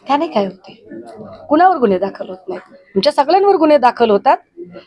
त्याने काय होते? कुणावर गुन्हे दाखल होत नाहीत, तुमच्या सगळ्यांवर गुन्हे दाखल होतात.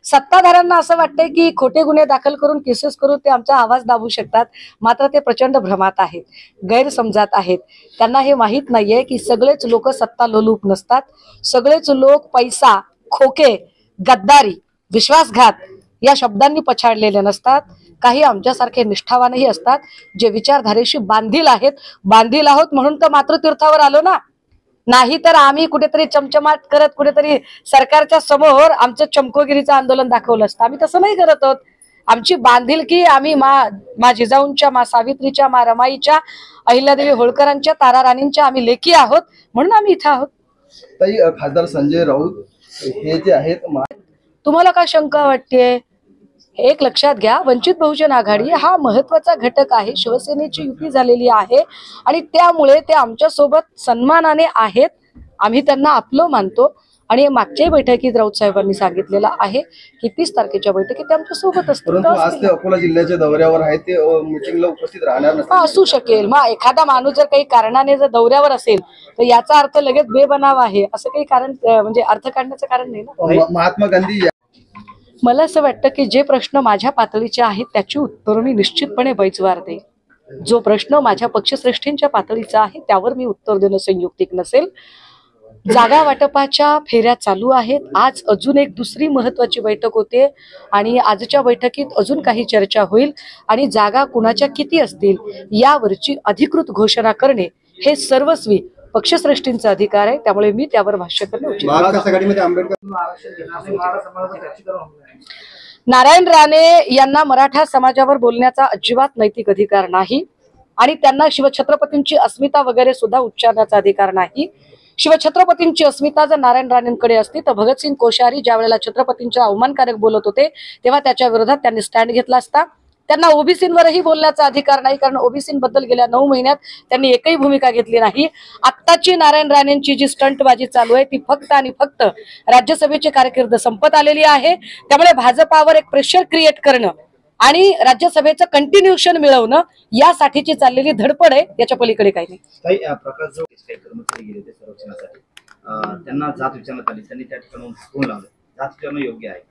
सत्ताधाऱ्यांना असं वाटतंय की खोटे गुन्हे दाखल करून केसेस करून ते आमचा आवाज दाबू शकतात. मात्र ते प्रचंड भ्रमात आहेत, गैरसमजात आहेत. त्यांना हे माहीत नाहीये की सगळेच लोक सत्ता लोलूप नसतात. सगळेच लोक पैसा, खोके, गद्दारी, विश्वासघात या शब्दांनी पछाडलेले नसतात. काही आमच्यासारखे निष्ठावानही असतात जे विचारधारेशी बांधील आहेत. बांधील आहोत म्हणून तर मातृतीर्थावर आलो ना, नाही तर आम्ही कुठेतरी चमचमाट करत कुठेतरी सरकारच्या समोर आमचं चमकोगिरीचं आंदोलन दाखवलं असतं. आम्ही तसं नाही करत आहोत. आमची बांधिलकी आम्ही मा जिजाऊंच्या, मा सावित्रीच्या, मा रमाईच्या, अहिल्यादेवी होळकरांच्या, तारा राणींच्या आम्ही लेकी आहोत म्हणून आम्ही इथं आहोत. ताई, खासदार संजय राऊत हे जे आहेत, तुम्हाला काय शंका वाटते? एक लक्षात घ्या, वंचित बहुजन आघाडी हा महत्वाचा घटक आहे. शिवसेनेची युती झालेली आहे आणि त्यामुळे ते आमच्या सोबत सन्मानाने आहेत. आम्ही त्यांना आपलं मानतो आणि मागच्याही बैठकीत राऊत साहेबांनी सांगितलेलं आहे की 30 तारखेच्या बैठकीत ते आमच्या सोबत असतील. परंतु आज ते अकोला जिल्ह्याच्या दौऱ्यावर आहेत, ते मीटिंगला उपस्थित राहणार नसतील. असू शकेल. मग एखादा माणूस जर काही कारणाने जर दौऱ्यावर असेल तर याचा अर्थ लगेच बेबनाव आहे असं काही कारण म्हणजे अर्थ काढण्याचं कारण नाही ना. महात्मा गांधी, मला असं वाटतं की जे प्रश्न माझ्या पातळीचे आहेत त्याची उत्तरं मी निश्चितपणे बैजवार देईन. जो प्रश्न माझ्या पक्षश्रेष्ठींच्या पातळीचा आहे त्यावर मी उत्तर देणं संयुक्तिक नसेल. जागा वाटपाच्या फेऱ्या चालू आहेत. आज अजून एक दुसरी महत्वाची बैठक होते आणि आजच्या बैठकीत अजून काही चर्चा होईल आणि जागा कुणाच्या किती असतील यावरची अधिकृत घोषणा करणे हे सर्वस्वी पक्षश्रेष्ठींचा अधिकार आहे. त्यामुळे मी त्यावर भाष्य करणे उचित. नारायण राणे यांना मराठा समाजावर बोलण्याचा अजिबात नैतिक अधिकार नाही आणि त्यांना शिवछत्रपतींची अस्मिता वगैरे सुद्धा उच्चारण्याचा अधिकार नाही. शिवछत्रपतींची अस्मिता जर नारायण राणेंकडे असती तर भगतसिंग कोश्यारी ज्या वेळेला छत्रपतींच्या अवमानकारक बोलत होते तेव्हा त्याच्या विरोधात त्यांनी स्टँड घेतला असता. त्यांना ओबीसींवरही बोलण्याचा अधिकार नाही, कारण ओबीसींबद्दल गेल्या 9 महिन्यात त्यांनी एकही भूमिका घेतली नाही. आत्ताची नारायण राणेंची जी स्टंटबाजी चालू आहे ती फक्त आणि फक्त राज्यसभेची कारकीर्द संपत आलेली आहे. त्यामुळे भाजपावर एक प्रेशर क्रिएट करणं आणि राज्यसभेचं कंटिन्युएशन मिळवणं यासाठीची चाललेली धडपड आहे, याच्या पलीकडे काही नाही. कर्मचारी गेले ते संरक्षणासाठी त्यांना जात विचारण्यात आली, त्यांनी त्या ठिकाणी फोन लावले. जात विचारणं योग्य आहे?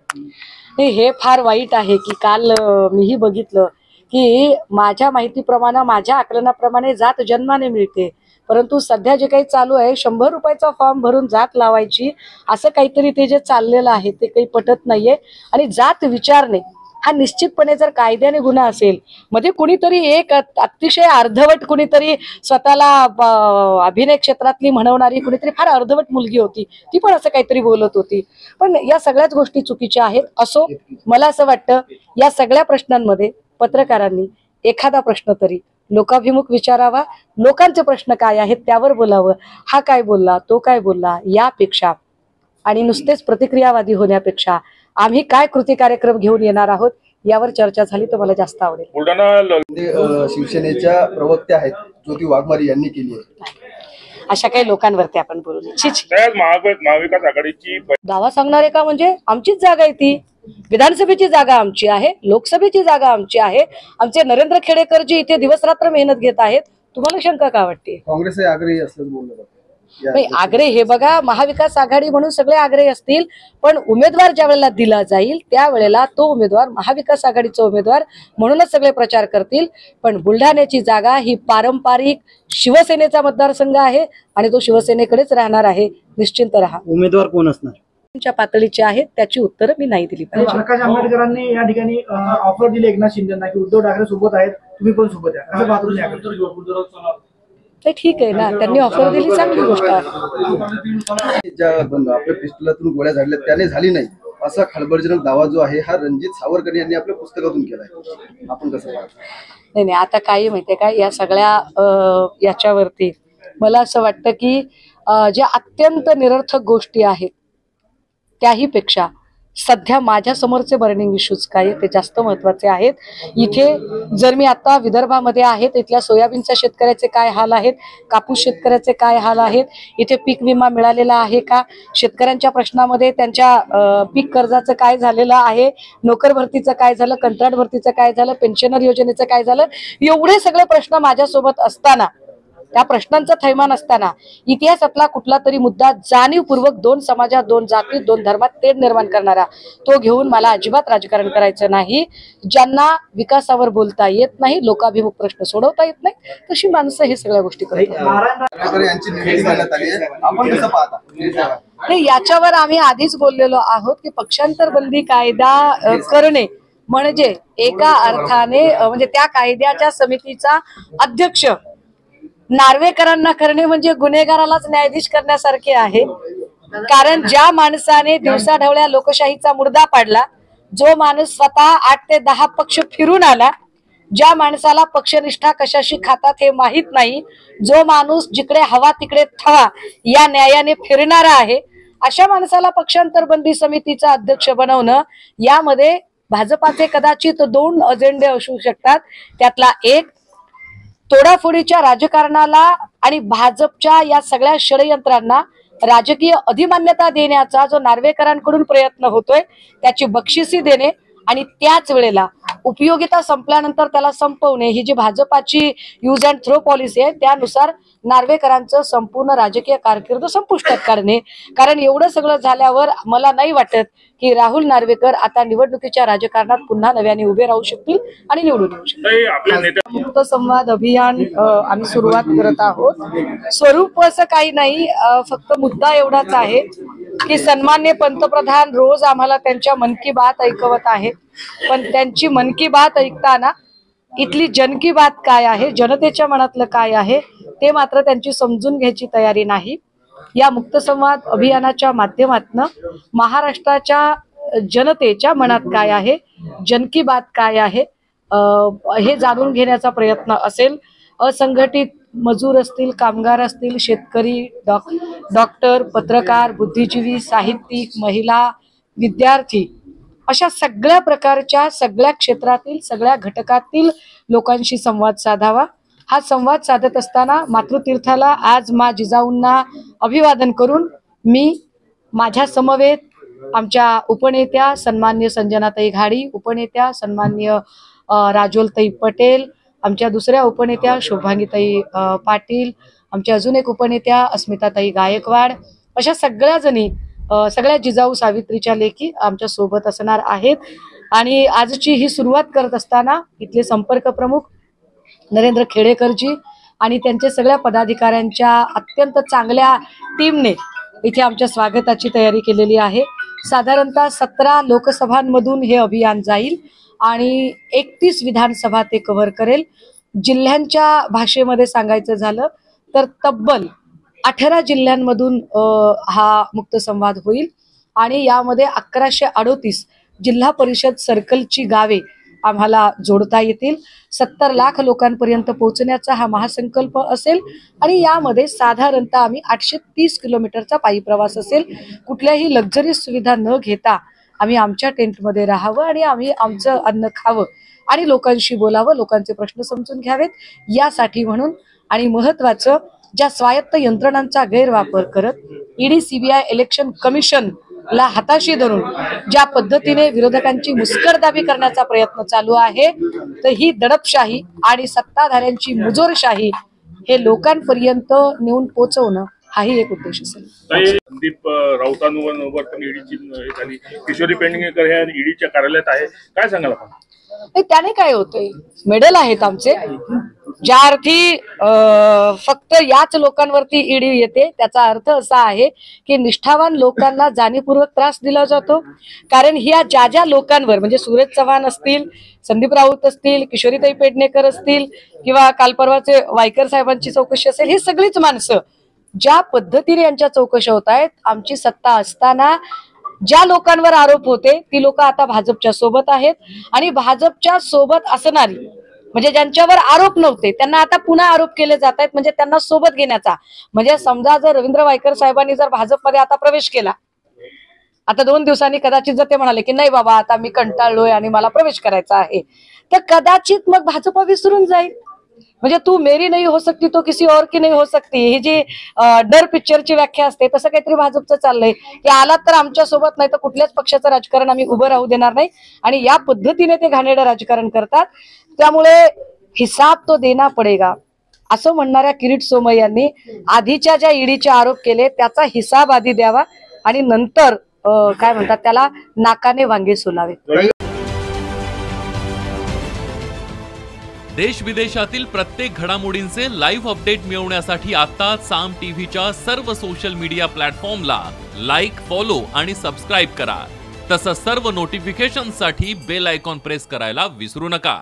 हे फार वाईट आहे की काल मीही बघितलं की माझ्या माहितीप्रमाणे, माझ्या आकलनाप्रमाणे जात जन्माने मिळते, परंतु सध्या जे काही चालू आहे 100 रुपयाचा फॉर्म भरून जात लावायची असं काहीतरी ते जे चाललेलं आहे ते काही पटत नाहीये. आणि जात विचारणे हा निश्चितपणे जर कायद्याने गुन्हा असेल, मध्ये कुणीतरी एक अतिशय अर्धवट कुणीतरी स्वतःला अभिनय क्षेत्रातली म्हणवणारी कुणीतरी फार अर्धवट मुलगी होती, ती पण असं काहीतरी बोलत होती. पण या सगळ्याच गोष्टी चुकीच्या आहेत. असो, मला असं वाटतं या सगळ्या प्रश्नांमध्ये पत्रकारांनी एखादा प्रश्न तरी लोकाभिमुख विचारावा. लोकांचे प्रश्न काय आहेत त्यावर बोलावं. हा काय बोलला, तो काय बोलला यापेक्षा आणि नुसतेच प्रतिक्रियावादी होण्यापेक्षा आम्ही काय कृती कार्यक्रम घेऊन येणार आहोत यावर चर्चा झाली तर मला जास्त आवडेल. शिवसेनेच्या प्रवक्त्या आहेत ज्योती वाघमारे यांनी केली आहे. अशा काही लोकांवरती आपण बोलू नये. महाविकास आघाडीची दावा सांगणारे का? म्हणजे आमचीच जागा आहे ती. विधानसभेची जागा आमची आहे, लोकसभेची जागा आमची आहे. आमचे नरेंद्र खेडेकरजी इथे दिवस रात्र मेहनत घेत आहेत. तुम्हाला शंका का वाटते? काँग्रेस आग्रही असल्याचं बोललं जातं. आग्रही हे बघा, महाविकास आघाडी म्हणून सगळे आग्रही असतील, पण उमेदवार ज्या वेळेला दिला जाईल त्यावेळेला तो उमेदवार महाविकास आघाडीचा उमेदवार म्हणूनच सगळे प्रचार करतील. पण बुलढाण्याची जागा ही पारंपरिक शिवसेनेचा मतदारसंघ आहे आणि तो शिवसेनेकडेच राहणार आहे. निश्चिंत राहा. उमेदवार कोण असणार? च्या पातळीचे आहेत त्याची उत्तरं मी नाही दिली पाहिजे. प्रकाश आंबेडकरांनी या ठिकाणी ऑफर दिली एकनाथ शिंदेना की उद्धव ठाकरे सोबत आहेत, तुम्ही पण सोबत आहे, असं पाहतो. ते ठीक आहे ना, त्यांनी ऑफर दिली, चांगली गोष्ट आहे. आपल्या पिस्तुलातून गोळ्या झाडल्या त्याने झाली नाही असा खळबळजनक दावा जो आहे हा रणजित सावरकर यांनी आपल्या पुस्तकातून केलाय. आपण कसं पाहतो? नाही, आता काही माहितीये का, या सगळ्या याच्यावरती मला असं वाटतं की ज्या अत्यंत निरर्थक गोष्टी आहेत त्याही पेक्षा सध्या माझ्या समोरचे बर्निंग इश्यूज काय ते जास्त महत्वाचे आहेत. इथे जर मी आता विदर्भामध्ये आहे तर इथल्या सोयाबीनच्या शेतकऱ्याचे काय हाल आहेत, कापूस शेतकऱ्याचे काय हाल आहेत, इथे पीक विमा मिळालेला आहे का, शेतकऱ्यांच्या प्रश्नामध्ये त्यांच्या पीक कर्जाचं काय झालेलं आहे, नोकर भरतीचं काय झालं, कंत्राट भरतीचं काय झालं, पेन्शनर योजनेचं काय झालं, एवढे सगळे प्रश्न माझ्यासोबत असताना त्या प्रश्नांचं थैमान असताना इतिहासातला कुठला तरी मुद्दा जाणीवपूर्वक दोन समाजात, दोन जातीत, दोन धर्मात तेढ निर्माण करणारा तो घेऊन मला अजिबात राजकारण करायचं नाही. ज्यांना विकासावर बोलता येत नाही, लोकाभिमुख प्रश्न सोडवता येत नाही, तशी माणसं हे सगळ्या गोष्टी करतात. ठाकरे यांची नियुक्ती करण्यात आली आहे. आपण कसं पाहता? नाही, याच्यावर आम्ही आधीच बोललेलो आहोत की पक्षांतर बंदी कायदा करणे म्हणजे एका अर्थाने म्हणजे त्या कायद्याच्या समितीचा अध्यक्ष नार्वेकरांना करणे म्हणजे गुन्हेगारालाच न्यायाधीश करण्यासारखे आहे. कारण ज्या माणसाने दिवसाढवळ्या लोकशाहीचा मुर्दा पाडला, जो माणूस स्वतः 8 ते 10 पक्ष फिरून आला, ज्या माणसाला पक्षनिष्ठा कशाशी खातात हे माहित नाही, जो माणूस जिकडे हवा तिकडे थवा या न्यायाने फिरणारा आहे, अशा माणसाला पक्षांतर बंदी समितीचा अध्यक्ष बनवणं, यामध्ये भाजपाचे कदाचित 2 अजेंडे असू शकतात. त्यातला एक, तोडाफोडीच्या राजकारणाला आणि भाजपच्या या सगळ्या षडयंत्रांना राजकीय अधिमान्यता देण्याचा जो नार्वेकरांकडून प्रयत्न होतोय त्याची बक्षिसी देणे आणि त्याच वेळेला उपयोगिता संपल्यानंतर त्याला संपवणे, ही जी भाजपाची यूज अँड थ्रो पॉलिसी आहे त्यानुसार नार्वेकरांचं संपूर्ण राजकीय कारकीर्द संपुष्टात काढणे. कारण एवढं सगळं झाल्यावर मला नाही वाटत की राहुल नार्वेकर आता निवडणुकीच्या राजकारणात पुन्हा नव्याने उभे राहू शकतील आणि निवडून येऊ शकतील. आपल्या नेत्या मुक्त संवाद अभियान आम्ही सुरुवात करत आहोत. स्वरूप असं काही नाही, फक्त मुद्दा एवढाच आहे की सन्माननीय पंतप्रधान रोज आम्हाला त्यांच्या मन की बात ऐकवत आहेत, पण त्यांची मन की बात ऐकताना इथली जन की बात काय आहे, जनतेच्या मनातलं काय आहे ते मात्र त्यांची समजून घ्यायची तयारी नाही. या मुक्त संवाद अभियानाच्या माध्यमातून महाराष्ट्राच्या जनतेच्या मनात काय आहे, जन की बात काय आहे हे जाणून घेण्याचा प्रयत्न असेल. असंघटित मजूर असतील, कामगार असतील, शेतकरी, डॉक्टर, पत्रकार, बुद्धिजीवी, साहित्यिक, महिला, विद्यार्थी, अशा सगळ्या प्रकारच्या सगळ्या क्षेत्रातील सगळ्या घटकातील लोकांशी संवाद साधावा. हा संवाद साधत असताना मातृतीर्थाला आज मा जिजाऊंना अभिवादन करून मी माझ्या समवेत आमच्या उपनेत्या सन्मान्य संजनाताई घाडी, उपनेत्या सन्मान्य राजोलताई पटेल, आमच्या दुसऱ्या उपनेत्या शुभांगीताई पाटील, आमच्या अजून एक उपनेत्या अस्मिताताई गायकवाड, अशा सगळ्या जणी सगळ्या जिजाऊ सावित्रीच्या लेखी आमच्या सोबत असणार आहेत. आणि आजची ही सुरुवात करत असताना इथले संपर्क प्रमुख नरेंद्र खेडेकरजी आणि त्यांच्या सगळ्या पदाधिकाऱ्यांच्या अत्यंत चांगल्या टीमने इथे आमच्या स्वागताची तयारी केलेली आहे. साधारणतः 17 लोकसभांमधून हे अभियान जाईल आणि 31 विधानसभा ते कव्हर करेल. जिल्ह्यांच्या भाषेमध्ये सांगायचं झालं तर तब्बल 18 जिल्ह्यांमधून हा मुक्त संवाद होईल आणि यामध्ये 1138 जिल्हा परिषद सर्कलची गावे आम्हाला जोडता येतील. 70 लाख लोकांपर्यंत पोहोचण्याचा हा महासंकल्प असेल आणि यामध्ये साधारणतः आम्ही 830 किलोमीटरचा पायी प्रवास असेल. कुठल्याही लक्झरी सुविधा न घेता आम्ही आमच्या टेंटमध्ये राहावं आणि आम्ही आमचं अन्न खावं आणि लोकांशी बोलावं, लोकांचे प्रश्न समजून घ्यावेत यासाठी म्हणून. आणि महत्वाचं, ज्या स्वायत्त यंत्रणांचा गैरवापर करत ईडी, सीबीआय, इलेक्शन कमिशन ला हाताशी धरून ज्या पद्धतीने विरोधकांची मुस्करदाबी करण्याचा प्रयत्न चालू आहे, तर ही दडपशाही आणि सत्ताधाऱ्यांची मुजोरशाही हे लोकांपर्यंत नेऊन पोहोचवणं हाही एक उद्देश असेल. संदीप राऊतांवर पण ईडीची झाली, किशोरी पेडणेकर ह्या ईडीच्या कार्यालयात आहे, काय सांगाल आपण? त्याने काय होतंय, मेडल आहेत आमचे, ज्या अर्थी फक्त याच लोकांवरती ईडी येते त्याचा अर्थ असा आहे की निष्ठावान लोकांना जाणीवपूर्वक त्रास दिला जातो. कारण ह्या ज्या लोकांवर म्हणजे सुरेश चव्हाण असतील, संदीप राऊत असतील, किशोरीताई पेडणेकर असतील किंवा काल परवाचे वायकर साहेबांची चौकशी असेल, ही सगळीच माणसं ज्या पद्धतीने यांच्या चौकशा होत आहेत, आमची सत्ता असताना ज्या लोकांवर आरोप होते ती लोक आता भाजपच्या सोबत आहेत आणि भाजपच्या सोबत असणारी म्हणजे ज्यांच्यावर आरोप नव्हते त्यांना आता पुन्हा आरोप केले जात आहेत, म्हणजे त्यांना सोबत घेण्याचा. म्हणजे समजा जर रवींद्र वायकर साहेबांनी जर भाजपमध्ये आता प्रवेश केला, आता 2 दिवसांनी कदाचित जर ते म्हणाले की नाही बाबा आता मी कंटाळलोय आणि मला प्रवेश करायचा आहे, तर कदाचित मग भाजप विसरून जाईल. म्हणजे तू मेरी नहीं हो सकती तो किसी और की नहीं हो सकती, ही जी डर पिक्चरची व्याख्या असते तसं काहीतरी भाजपचं चाललंय की आलात तर आमच्या सोबत, नाही तर कुठल्याच पक्षाचं राजकारण आम्ही उभं राहू देणार नाही. आणि या पद्धतीने ते घाणेरडं राजकारण करतात. त्यामुळे हिसाब तो देना पडेगा. असं म्हणणाऱ्या किरीट सोमय्या यांनी आधीच्या ज्या ईडीचे आरोप केले त्याचा हिसाब आधी द्यावा आणि नंतर काय म्हणतात त्याला नाकाने वांगे सोलावेत. देश विदेशातील प्रत्येक घडामोडींचे लाईव्ह अपडेट मिळवण्यासाठी आता साम टीव्हीच्या सर्व सोशल मीडिया प्लॅटफॉर्मला लाईक, फॉलो आणि सबस्क्राईब करा. तसंच सर्व नोटिफिकेशनसाठी बेल आयकॉन प्रेस करायला विसरू नका.